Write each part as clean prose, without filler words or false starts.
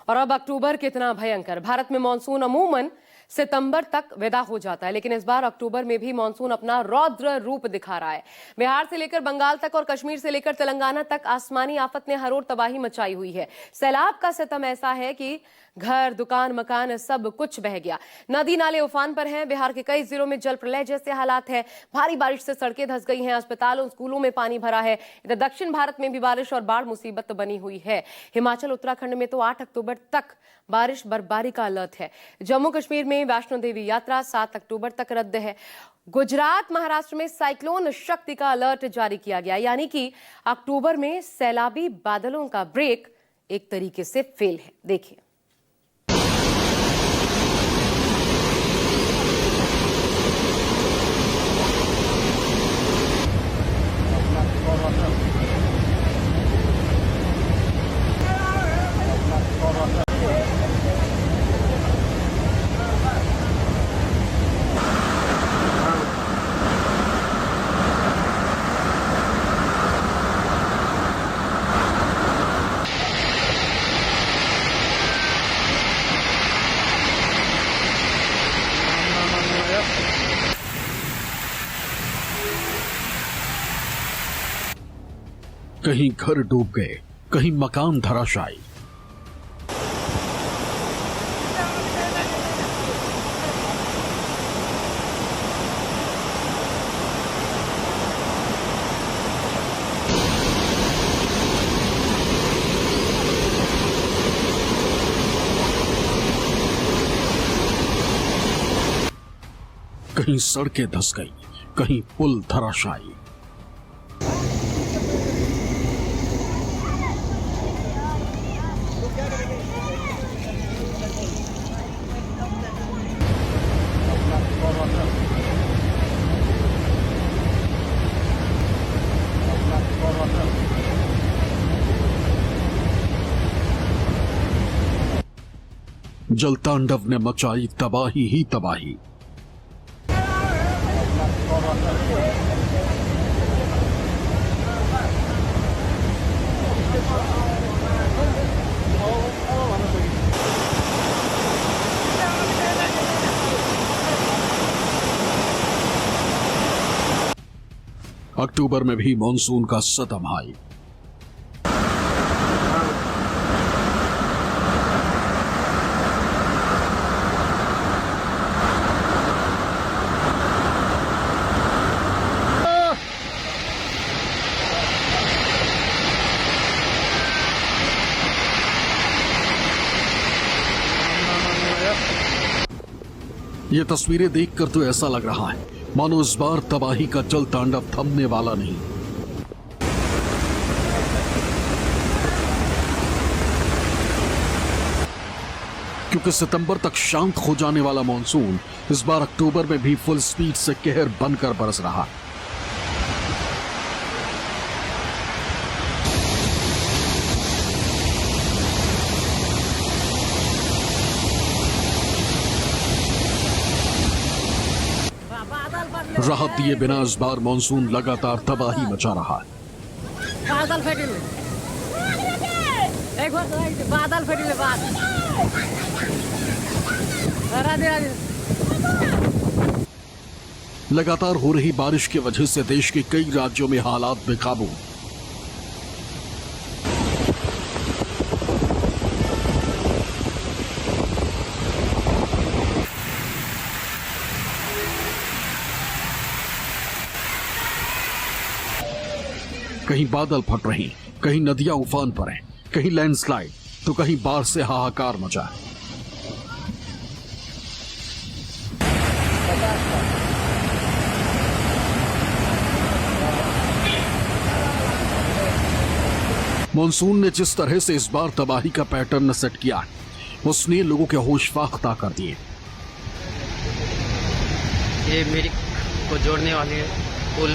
और अब अक्टूबर कितना भयंकर। भारत में मानसून अमूमन सितंबर तक विदा हो जाता है, लेकिन इस बार अक्टूबर में भी मानसून अपना रौद्र रूप दिखा रहा है। बिहार से लेकर बंगाल तक और कश्मीर से लेकर तेलंगाना तक आसमानी आफत ने हर ओर तबाही मचाई हुई है। सैलाब का सितम ऐसा है कि घर, दुकान, मकान सब कुछ बह गया। नदी नाले उफान पर हैं। बिहार के कई जिलों में जल प्रलय जैसे हालात हैं। भारी बारिश से सड़कें धंस गई हैं, अस्पतालों, स्कूलों में पानी भरा है। इधर दक्षिण भारत में भी बारिश और बाढ़ मुसीबत बनी हुई है। हिमाचल, उत्तराखंड में तो 8 अक्टूबर तक बारिश बर्फबारी का अलर्ट है। जम्मू कश्मीर में वैष्णो देवी यात्रा 7 अक्टूबर तक रद्द है। गुजरात, महाराष्ट्र में साइक्लोन शक्ति का अलर्ट जारी किया गया, यानी कि अक्टूबर में सैलाबी बादलों का ब्रेक एक तरीके से फेल है। देखिए, कहीं घर डूब गए, कहीं मकान धराशायी। कहीं सड़कें धंस गई, कहीं पुल धराशायी। जल तांडव ने मचाई तबाही ही तबाही। अक्टूबर में भी मॉनसून का सतम हाई। ये तस्वीरें देखकर तो ऐसा लग रहा है मानो इस बार तबाही का जल तांडव थमने वाला नहीं। क्योंकि सितंबर तक शांत हो जाने वाला मॉनसून इस बार अक्टूबर में भी फुल स्पीड से कहर बनकर बरस रहा है। राहत दिए बिना इस बार मॉनसून लगातार तबाही मचा रहा है। बादल फटिले, एक बादल फटिले, लगातार हो रही बारिश की वजह से देश के कई राज्यों में हालात बेकाबू। कहीं बादल फट रहे, कहीं नदियां उफान पर हैं, कहीं लैंडस्लाइड तो कहीं बाढ़ से हाहाकार मचा है। मॉनसून ने जिस तरह से इस बार तबाही का पैटर्न सेट किया उसने लोगों के होश फाख्ता कर दिए। ये मिरिक को जोड़ने वाले पुल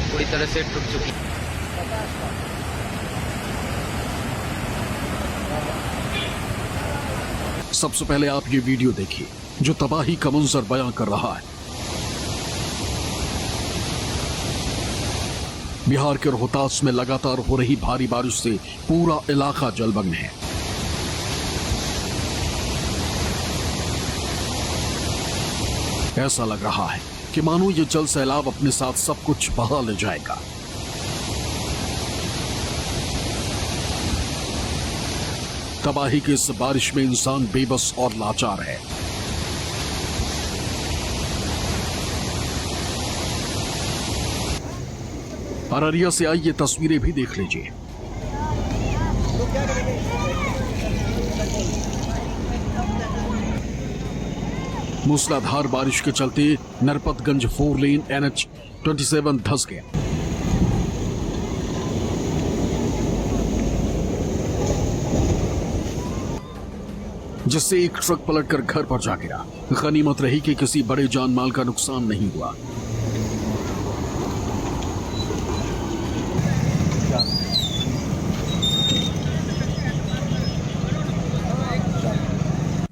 पूरी तरह से टूट चुकी है। सबसे पहले आप ये वीडियो देखिए जो तबाही का मंजर बयां कर रहा है। बिहार के रोहतास में लगातार हो रही भारी बारिश से पूरा इलाका जलमग्न है। ऐसा लग रहा है कि मानो ये जल सैलाब अपने साथ सब कुछ बहा ले जाएगा। तबाही की इस बारिश में इंसान बेबस और लाचार है। अररिया से आई ये तस्वीरें भी देख लीजिए। मूसलाधार बारिश के चलते नरपतगंज 4 लेन NH-27 धंस गया। जिससे एक ट्रक पलटकर घर पर जा गिरा। गनीमत रही कि किसी बड़े जान माल का नुकसान नहीं हुआ।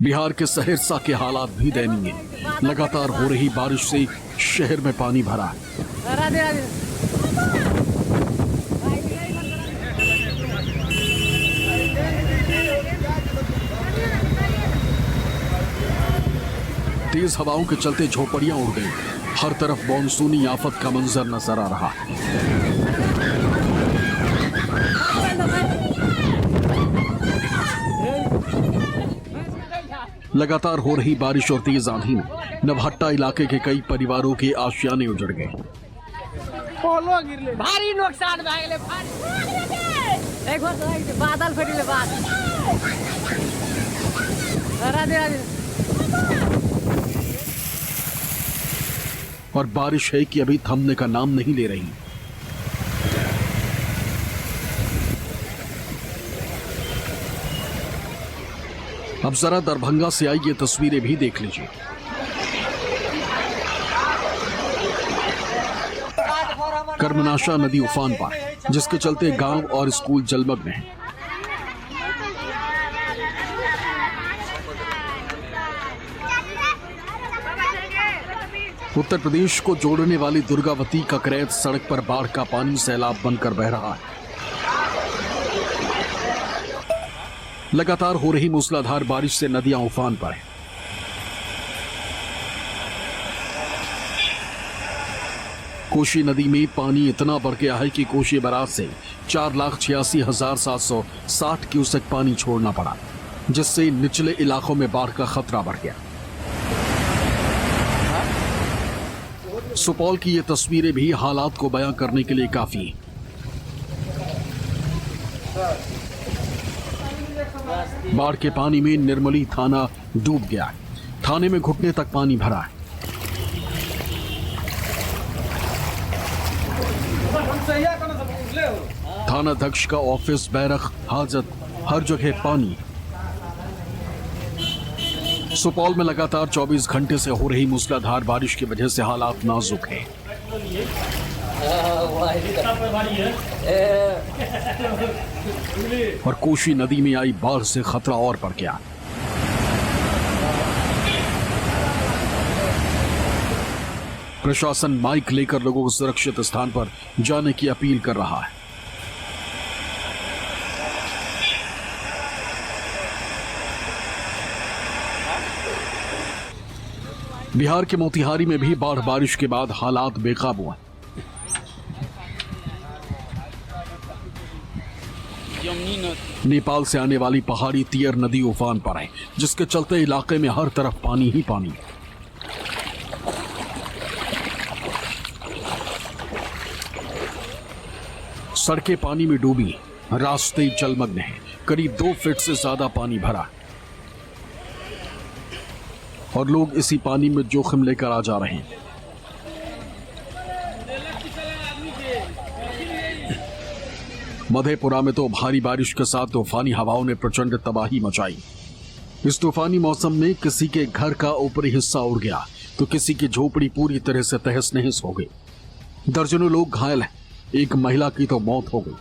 बिहार के सहरसा के हालात भी दयनीय हैं। लगातार हो रही बारिश से शहर में पानी भरा है। राधे राधे। तेज हवाओं के चलते झोपड़ियां उड़ गई। हर तरफ मानसूनी आफत का मंजर नजर आ रहा है। लगातार हो रही बारिश और तेज आंधी में नवहट्टा इलाके के कई परिवारों के आशियाने उजड़ गए। भारी नुकसान भए गेलै। एक बार बादल फटिले बादल। राधे राधे। और बारिश है कि अभी थमने का नाम नहीं ले रही। अब जरा दरभंगा से आई ये तस्वीरें भी देख लीजिए। कर्मनाशा नदी उफान पर, जिसके चलते गांव और स्कूल जलमग्न हैं। उत्तर प्रदेश को जोड़ने वाली दुर्गावती ककरैत सड़क पर बाढ़ का पानी सैलाब बनकर बह रहा है। लगातार हो रही मूसलाधार बारिश से नदियां उफान पर हैं। कोशी नदी में पानी इतना बढ़ गया है कि कोशी बराज से 4,86,760 क्यूसेक पानी छोड़ना पड़ा, जिससे निचले इलाकों में बाढ़ का खतरा बढ़ गया। सुपौल की ये तस्वीरें भी हालात को बयां करने के लिए काफी हैं। बाढ़ के पानी में निर्मली थाना डूब गया है। थाने में घुटने तक पानी भरा है। थाना अध्यक्ष का ऑफिस, बैरक, हाजत, हर जगह पानी। सुपौल में लगातार 24 घंटे से हो रही मूसलाधार बारिश की वजह से हालात नाजुक हैं। और कोशी नदी में आई बाढ़ से खतरा और बढ़ गया। प्रशासन माइक लेकर लोगों को सुरक्षित स्थान पर जाने की अपील कर रहा है। बिहार के मोतिहारी में भी बाढ़ बारिश के बाद हालात बेकाबू हैं। नेपाल से आने वाली पहाड़ी तियर नदी उफान पर है, जिसके चलते इलाके में हर तरफ पानी ही पानी। सड़कें पानी में डूबी, रास्ते जलमग्न हैं। करीब 2 फीट से ज्यादा पानी भरा और लोग इसी पानी में जोखिम लेकर आ जा रहे हैं। मधेपुरा में तो भारी बारिश के साथ तूफानी हवाओं ने प्रचंड तबाही मचाई। इस तूफानी मौसम में किसी के घर का ऊपरी हिस्सा उड़ गया तो किसी की झोपड़ी पूरी तरह से तहस नहस हो गई। दर्जनों लोग घायल हैं। एक महिला की तो मौत हो गई।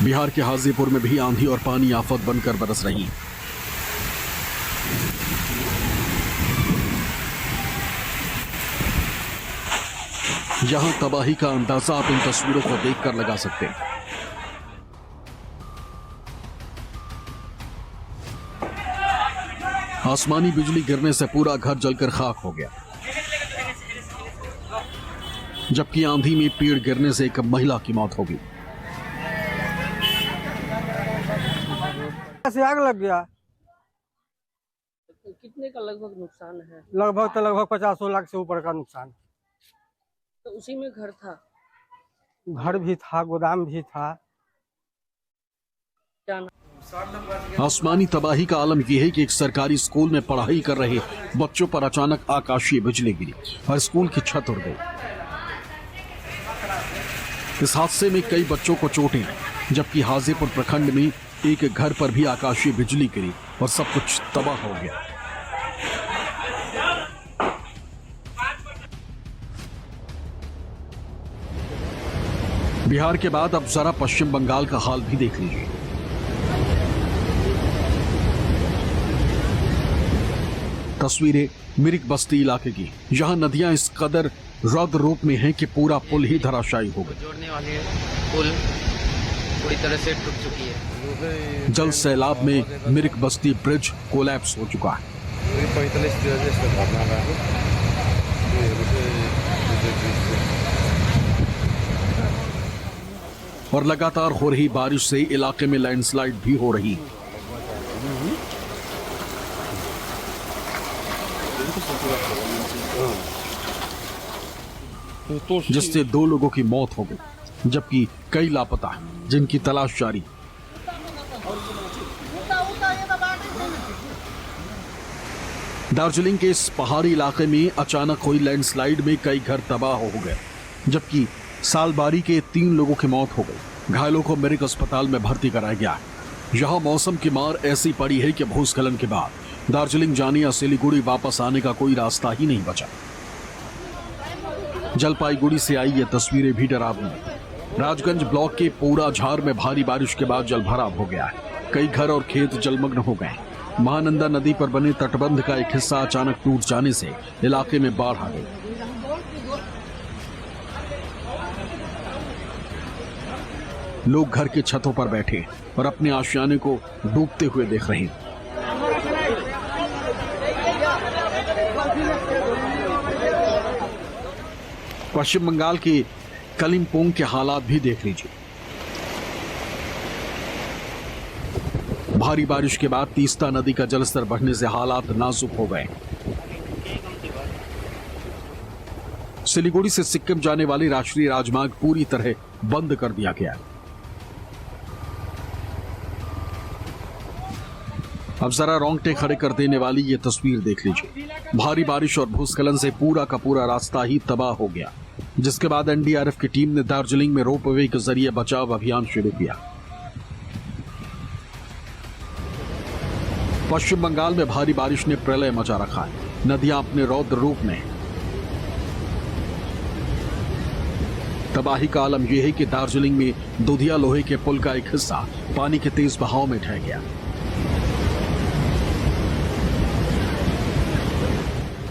बिहार के हाजीपुर में भी आंधी और पानी आफत बनकर बरस रही। यहां तबाही का अंदाजा आप इन तस्वीरों को देखकर लगा सकते हैं। आसमानी बिजली गिरने से पूरा घर जलकर खाक हो गया, जबकि आंधी में पेड़ गिरने से एक महिला की मौत हो गई। से आग लग गया। कितने का लगभग नुकसान है? लगभग 50 लाख से ऊपर का नुकसान। तो उसी में घर था? घर भी था, गोदाम भी था। क्या आसमानी तबाही का आलम यह है कि एक सरकारी स्कूल में पढ़ाई कर रहे बच्चों पर अचानक आकाशीय बिजली गिरी और स्कूल की छत उड़ गई। इस हादसे में कई बच्चों को चोटें आई, जबकि हाजीपुर प्रखंड में एक घर पर भी आकाशीय बिजली गिरी और सब कुछ तबाह हो गया। बिहार के बाद अब जरा पश्चिम बंगाल का हाल भी देख लीजिए। तस्वीरें मिरिक बस्ती इलाके की। यहां नदियां इस कदर रौद्र रूप में हैं कि पूरा पुल ही धराशायी हो गया। जोड़ने वाली है, पुल पूरी तरह से टूट चुकी है। जल सैलाब में मिरिक बस्ती ब्रिज कोलैप्स हो चुका है। और लगातार हो रही बारिश से इलाके में लैंडस्लाइड भी हो रही है। जिससे 2 लोगों की मौत हो गई, जबकि कई लापता हैं जिनकी तलाश जारी। दार्जिलिंग के इस पहाड़ी इलाके में अचानक हुई लैंडस्लाइड में कई घर तबाह हो गए, जबकि सालबारी के 3 लोगों की मौत हो गई। घायलों को मिरिक अस्पताल में भर्ती कराया गया है। यहां मौसम की मार ऐसी पड़ी है कि भूस्खलन के बाद दार्जिलिंग जाने या सिलीगुड़ी वापस आने का कोई रास्ता ही नहीं बचा। जलपाईगुड़ी से आई ये तस्वीरें भी डरावनी हैं। राजगंज ब्लॉक के पूरा झार में भारी बारिश के बाद जलभराव हो गया है। कई घर और खेत जलमग्न हो गए। महानंदा नदी पर बने तटबंध का एक हिस्सा अचानक टूट जाने से इलाके में बाढ़ आ गई। लोग घर के छतों पर बैठे और अपने आशियाने को डूबते हुए देख रहे हैं। पश्चिम बंगाल के कलिम्पोंग के हालात भी देख लीजिए। भारी बारिश के बाद तीस्ता नदी का जलस्तर बढ़ने से हालात नाजुक हो गए। सिलीगुड़ी से सिक्किम जाने वाली राष्ट्रीय राजमार्ग पूरी तरह बंद कर दिया गया। अब जरा रोंगटे खड़े कर देने वाली ये तस्वीर देख लीजिए। भारी बारिश और भूस्खलन से पूरा का पूरा रास्ता ही तबाह हो गया, जिसके बाद एनडीआरएफ की टीम ने दार्जिलिंग में रोपवे के जरिए बचाव अभियान शुरू किया। पश्चिम बंगाल में भारी बारिश ने प्रलय मचा रखा है। नदियां अपने रौद्र रूप में। तबाही का आलम यह है कि दार्जिलिंग में दुधिया लोहे के पुल का एक हिस्सा पानी के तेज बहाव में ढह गया,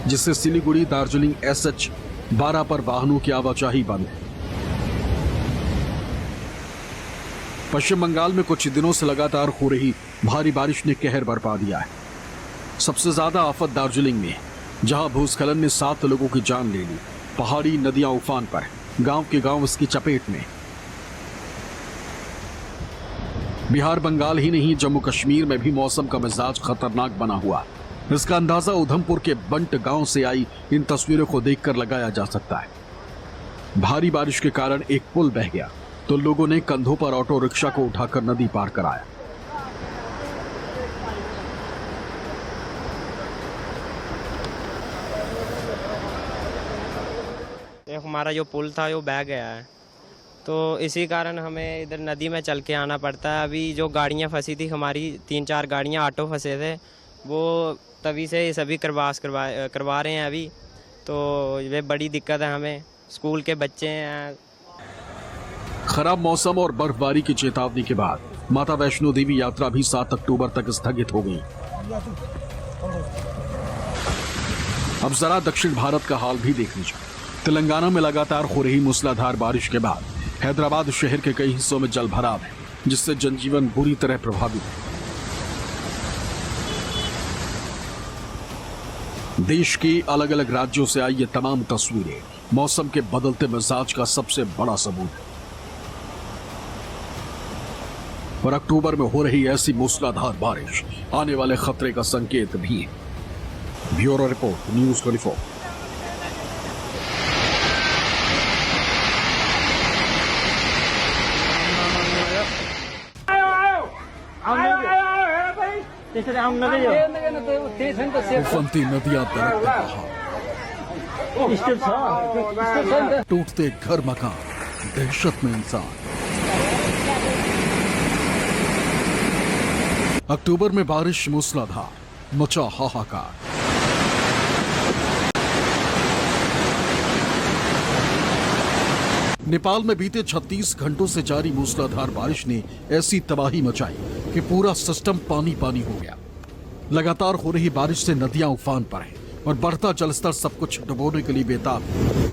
जिससे सिलीगुड़ी दार्जिलिंग SH-12 पर वाहनों की आवाजाही बंद है। पश्चिम बंगाल में कुछ दिनों से लगातार हो रही भारी बारिश ने कहर बरपा दिया है। सबसे ज्यादा आफत दार्जिलिंग में है, जहां भूस्खलन ने 7 लोगों की जान ले ली। पहाड़ी नदियां उफान पर, गांव के गांव इसकी चपेट में। बिहार बंगाल ही नहीं, जम्मू कश्मीर में भी मौसम का मिजाज खतरनाक बना हुआ। इसका अंदाजा उधमपुर के बंट गांव से आई इन तस्वीरों को देखकर लगाया जा सकता है। भारी बारिश के कारण एक पुल बह गया तो लोगों ने कंधों पर ऑटो रिक्शा को उठाकर नदी पार कराया। हमारा जो पुल था वो बह गया है, तो इसी कारण हमें इधर नदी में चल के आना पड़ता है। अभी जो गाड़ियाँ फंसी थी, हमारी 3-4 गाड़ियाँ ऑटो फंसे थे, वो तभी से सभी करवा रहे हैं अभी। तो ये बड़ी दिक्कत है हमें, स्कूल के बच्चे हैं। खराब मौसम और बर्फबारी की चेतावनी के बाद माता वैष्णो देवी यात्रा भी 7 अक्टूबर तक स्थगित हो गई। अब जरा दक्षिण भारत का हाल भी देख लीजिए। तेलंगाना में लगातार हो रही मूसलाधार बारिश के बाद हैदराबाद शहर के कई हिस्सों में जल भराव है, जिससे जनजीवन बुरी तरह प्रभावित है। देश के अलग अलग राज्यों से आई ये तमाम तस्वीरें मौसम के बदलते मिजाज का सबसे बड़ा सबूत है। और अक्टूबर में हो रही ऐसी मूसलाधार बारिश आने वाले खतरे का संकेत भी है। Bureau report, news 24। उफनती नदियां दरकते पहाड़, टूटते घर मकान, दहशत में इंसान। अक्टूबर में बारिश मूसलाधार, मचा हाहाकार। नेपाल में बीते 36 घंटों से जारी मूसलाधार बारिश ने ऐसी तबाही मचाई कि पूरा सिस्टम पानी पानी हो गया। लगातार हो रही बारिश से नदियां उफान पर हैं और बढ़ता जलस्तर सब कुछ डुबोने के लिए बेताब है।